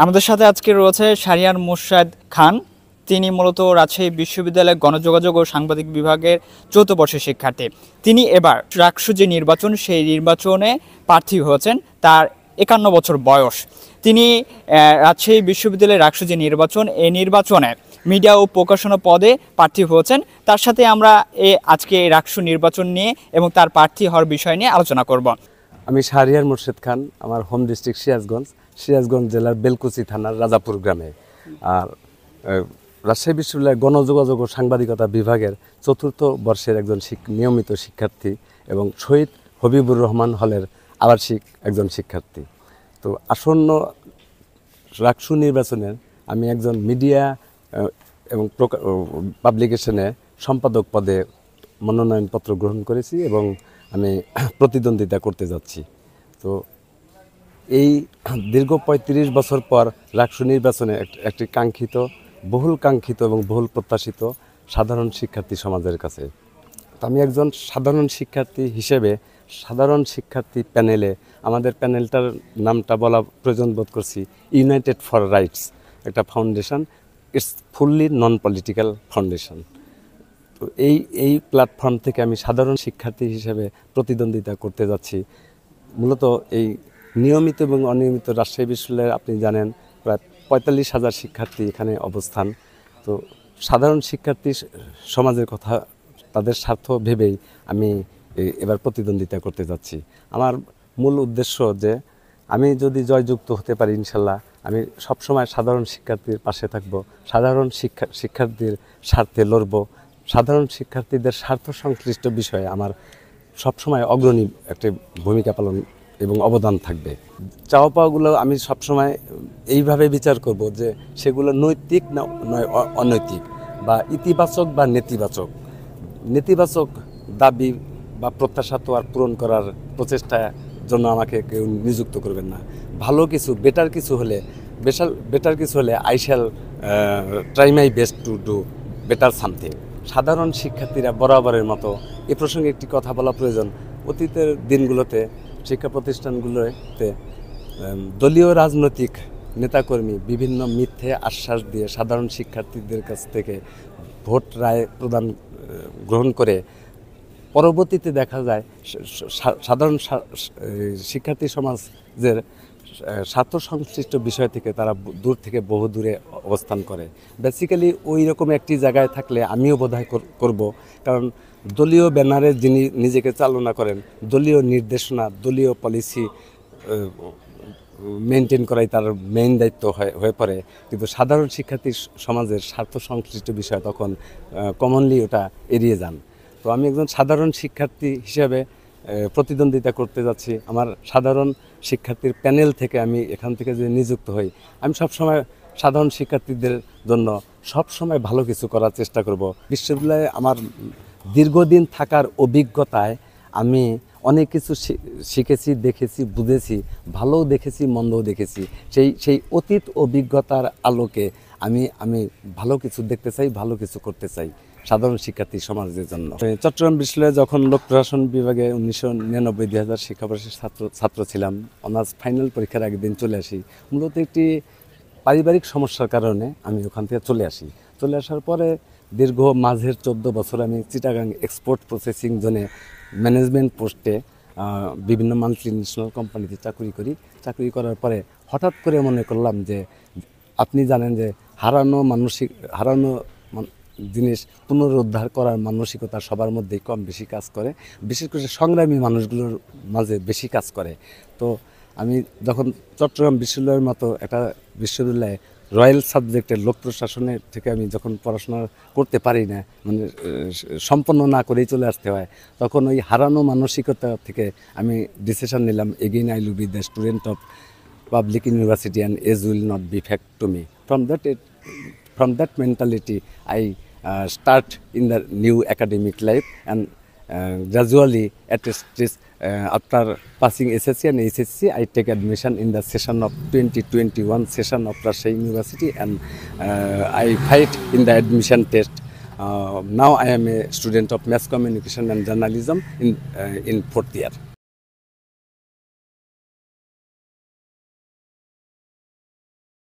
আমাদের সাথে আজকে রয়েছে শাহরিয়ার মোর্শেদ খান। তিনি মূলত রাজশাহী বিশ্ববিদ্যালয়ের গণযোগাযোগ ও সাংবাদিক বিভাগের 4th বর্ষের শিক্ষার্থী। তিনি এবার রাকসু যে নির্বাচন, সেই নির্বাচনে প্রার্থী হয়েছেন। তার 51 বছর বয়স। তিনি রাজশাহী বিশ্ববিদ্যালয়ের রাকসু যে নির্বাচন, এই নির্বাচনে মিডিয়া ও প্রকাশনা পদে প্রার্থী হয়েছেন। তার সাথে আমরা আজকে এই রাকসু নির্বাচন নিয়ে এবং তার প্রার্থী হওয়ার বিষয় নিয়ে আলোচনা করব। আমি শাহরিয়ার মোর্শেদ খান, আমার হোম ডিস্ট্রিক্ট সিরাজগঞ্জ জেলার বেলকুচি থানার রাজাপুর গ্রামে। আর রাজশাহী বিশ্ববিদ্যালয়ের গণযোগাযোগ ও সাংবাদিকতা বিভাগের 4th বর্ষের একজন নিয়মিত শিক্ষার্থী এবং শহীদ হবিবুর রহমান হলের আবাসিক একজন শিক্ষার্থী। তো আসন্ন রাকসু নির্বাচনের আমি একজন মিডিয়া এবং পাবলিকেশনে সম্পাদক পদে মনোনয়নপত্র গ্রহণ করেছি এবং আমি প্রতিদ্বন্দ্বিতা করতে যাচ্ছি। তো এই দীর্ঘ 35 বছর পর রাকসু নির্বাচনে একটি বহুল কাঙ্ক্ষিত এবং বহুল প্রত্যাশিত সাধারণ শিক্ষার্থী সমাজের কাছে। তো আমি একজন সাধারণ শিক্ষার্থী হিসেবে সাধারণ শিক্ষার্থী প্যানেলে, আমাদের প্যানেলটার নামটা বলা প্রয়োজন বোধ করছি, ইউনাইটেড ফর রাইটস, একটা foundation. It's fully non political foundation. তো এই প্ল্যাটফর্ম থেকে আমি সাধারণ শিক্ষার্থী হিসেবে প্রতিদ্বন্দ্বিতা করতে যাচ্ছি। মূলত এই নিয়মিত এবং অনিয়মিত রাজশাহী বিশ্ববিদ্যালয়ে আপনি জানেন প্রায় 45,000 শিক্ষার্থী এখানে অবস্থান। তো সাধারণ শিক্ষার্থী সমাজের কথা, তাদের স্বার্থ ভেবেই আমি এবার প্রতিদ্বন্দ্বিতা করতে যাচ্ছি। আমার মূল উদ্দেশ্য যে আমি যদি জয়যুক্ত হতে পারি, ইনশাল্লাহ আমি সবসময় সাধারণ শিক্ষার্থীর পাশে থাকব, সাধারণ শিক্ষার্থীর স্বার্থে লড়ব, সাধারণ শিক্ষার্থীদের স্বার্থ সংশ্লিষ্ট বিষয়ে আমার সবসময় অগ্রণী একটি ভূমিকা পালন এবং অবদান থাকবে। চাওয়া পাওয়াগুলো আমি সবসময় এইভাবে বিচার করব যে সেগুলো নৈতিক না নয় অনৈতিক, বা ইতিবাচক বা নেতিবাচক দাবি বা প্রত্যাশা তো আর পূরণ করার প্রচেষ্টার জন্য আমাকে কেউ নিযুক্ত করবেন না। ভালো কিছু, বেটার কিছু হলে I shall try my best to do better something. সাধারণ শিক্ষার্থীরা বরাবরের মতো এ প্রসঙ্গে একটি কথা বলা প্রয়োজন। অতীতের দিনগুলোতে শিক্ষা প্রতিষ্ঠানগুলোতে দলীয় রাজনৈতিক নেতাকর্মী বিভিন্ন মিথ্যে আশ্বাস দিয়ে সাধারণ শিক্ষার্থীদের কাছ থেকে ভোট রায় গ্রহণ করে পরবর্তীতে দেখা যায় সাধারণ শিক্ষার্থী সমাজের স্বার্থ সংশ্লিষ্ট বিষয় থেকে তারা দূর থেকে বহু দূরে অবস্থান করে। বেসিক্যালি ওই রকম একটি জায়গায় থাকলে আমিও বোধহয় করব, কারণ দলীয় ব্যানারে যিনি নিজেকে চালনা করেন, দলীয় নির্দেশনা, দলীয় পলিসি মেনটেন করাই তার মেইন দায়িত্ব হয়ে পড়ে। কিন্তু সাধারণ শিক্ষার্থী সমাজের স্বার্থ সংশ্লিষ্ট বিষয় তখন কমনলি ওটা এড়িয়ে যান। তো আমি একজন সাধারণ শিক্ষার্থী হিসেবে প্রতিদ্বন্দ্বিতা করতে যাচ্ছি। আমার সাধারণ শিক্ষার্থীর প্যানেল থেকে আমি এখান থেকে যে নিযুক্ত হই, আমি সবসময় সাধারণ শিক্ষার্থীদের জন্য সবসময় ভালো কিছু করার চেষ্টা করব। বিশ্ববিদ্যালয়ে আমার দীর্ঘদিন থাকার অভিজ্ঞতায় আমি অনেক কিছু শিখেছি, দেখেছি, বুঝেছি, ভালোও দেখেছি, মন্দও দেখেছি। সেই অতীত অভিজ্ঞতার আলোকে আমি ভালো কিছু দেখতে চাই, ভালো কিছু করতে চাই সাধারণ শিক্ষার্থী সমাজের জন্য। চট্টগ্রাম বিশ্ববিদ্যালয়ে যখন লোক প্রশাসন বিভাগে 1999-2000 শিক্ষাবর্ষের ছাত্র ছিলাম, অনার্স ফাইনাল পরীক্ষার আগের দিন চলে আসি। মূলত একটি পারিবারিক সমস্যার কারণে আমি ওখান থেকে চলে আসার পরে দীর্ঘ মাঝের 14 বছর আমি চিটাগাং এক্সপোর্ট প্রসেসিং জোনে ম্যানেজমেন্ট পোস্টে বিভিন্ন মাল্টিন্যাশনাল কোম্পানিতে চাকরি করার পরে হঠাৎ করে মনে করলাম যে আপনি জানেন যে হারানো জিনিস পুনরুদ্ধার করার মানসিকতা সবার মধ্যেই কম বেশি কাজ করে, বিশেষ করে সংগ্রামী মানুষগুলোর মাঝে বেশি কাজ করে। তো আমি যখন চট্টগ্রাম বিশ্ববিদ্যালয়ের মতো একটা বিশ্ববিদ্যালয়ে রয়্যাল সাবজেক্টের লোক প্রশাসনের থেকে আমি যখন পড়াশোনা করতে পারি না, মানে সম্পন্ন না করেই চলে আসতে হয়, তখন ওই হারানো মানসিকতা থেকে আমি ডিসিশন নিলাম, again I will be the student of public university and as will not be fact to me. From that mentality, I start in the new academic life, and gradually after passing SSC and HSC, I take admission in the session of 2021 session of Rajshahi University, and I fight in the admission test. Now I am a student of mass communication and journalism in 4th year.